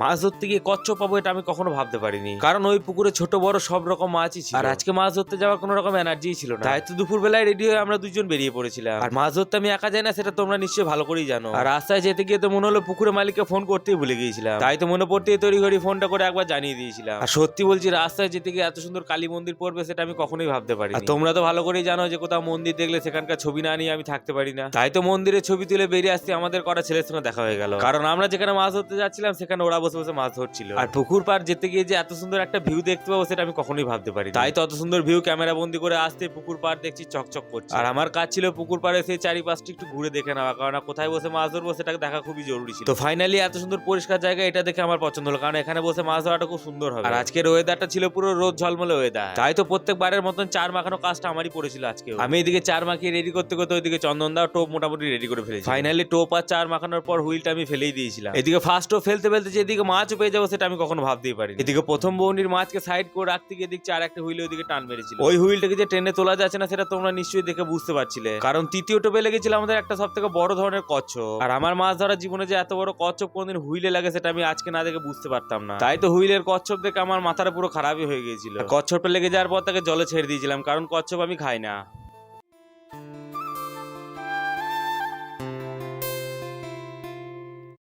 মাছ ধরতে গিয়ে কচ্ছপ পাবো এটা আমি কখনো ভাবতে পারিনি, কারণ ওই পুকুরে ছোট বড় সব রকম মাছই ছিল। আর আজকে মাছ ধরতে যাওয়ার কোনো রকম এনার্জি ছিল না, তাই তো দুপুর বেলায় রেডি হয়ে আমরা দুজন বেরিয়ে পড়েছিলাম। আর মাছ ধরতে আমি একা যাই না, সেটা তোমরা নিশ্চয়ই ভালো করেই জানো। আর রাস্তায় যেতে গিয়ে তো মনে হলো পুকুরের মালিককে ফোন করতেই ভুলে গিয়েছিলাম, তাই তো মনে পড়তেই তৈরি করে ফোনটা করে একবার জানিয়ে দিয়েছিলাম। আর সত্যি বলছি, রাস্তায় যেতে গিয়ে এত সুন্দর কালী মন্দির পড়বে সেটা আমি কখনোই ভাবতে পারি। আর তোমরা তো ভালো করেই জানো যে কোথাও মন্দির দেখলে সেখানকার ছবি না নিয়ে আমি থাকতে পারি না, তাই তো মন্দিরের ছবি তুলে বেরিয়ে আসতে আমাদের করা ছেলের সঙ্গে দেখা হয়ে গেল। কারণ আমরা যেখানে মাছ ধরতে যাচ্ছিলাম সেখানে ওরা বসে বসে মাছ ধরছিল। আর পুকুর পার যেতে গিয়ে যে এত সুন্দর একটা ভিউ দেখতে পাবো সেটা আমি কখনোই ভাবতে পারি। তাই তো অত সুন্দর ভিউ ক্যামেরা বন্দি করে আসতে পুকুর পার দেখছি চকচক করছে। আর আমার কাজ ছিল পুকুর পাড়ে সেই চারিপাশটা একটু ঘুরে দেখে নেওয়া, কারণ কোথায় বসে মাছ ধরবো সেটাকে দেখা খুবই জরুরি ছিল। তো ফাইনালি এত সুন্দর পরিষ্কার জায়গা এটা দেখে আমার পছন্দ হলো, কারণ এখানে বসে মাছ ধরাটা খুব সুন্দর হবে। আর আজকের ওয়েদারটা ছিল পুরো রোদ ঝলমলে ওয়েদার, তাই তো প্রত্যেকবারের মতন চার মাখানো কাজটা আমারই পড়েছিল আজকে। আমি এদিকে চার মাখিয়ে রেডি করতে করতে ওইদিকে চন্দন দা টোপ মোটামুটি রেডি করে ফেলেছি। ফাইনালি টোপ আর চার মাখানোর পর হুইলটা আমি ফেলেই দিয়েছিলাম। এদিকে ফার্স্ট টোপ ফেলতে ফেলতে যে এদিকে মাছও পেয়ে যাবো সেটা আমি কখনো ভাবতেই পারি। এদিকে প্রথম বউনির মাছকে সাইড করে রাখতে গিয়ে দেখছি আর একটা হুইল ওইদিকে টান মেরেছিল। ওই হুইলটাকে যে ট্রেনে তোলা যাচ্ছে না সেটা তোমরা নিশ্চয়ই দেখে বুঝতে পারছিলে, কারণ তৃতীয় টোপে লেগেছিল আমাদের একটা সব থেকে বড় ধরনের কচ্ছপ। আর আমার মাছ ধরার জীবনে যে এত বড় কচ্ছপ কোনদিন হুইলে লাগে সেটা আমি আজকে না দেখে বুঝতে পারতাম না, তাই তো হুইলের কচ্ছপ দেখে আমার মাথাটা পুরো খারাপই হয়ে গিয়েছিল। কচ্ছপটা লেগে যাওয়ার পর তাকে জলে ছেড়ে দিয়েছিলাম, কারণ কচ্ছপ আমি খাই না।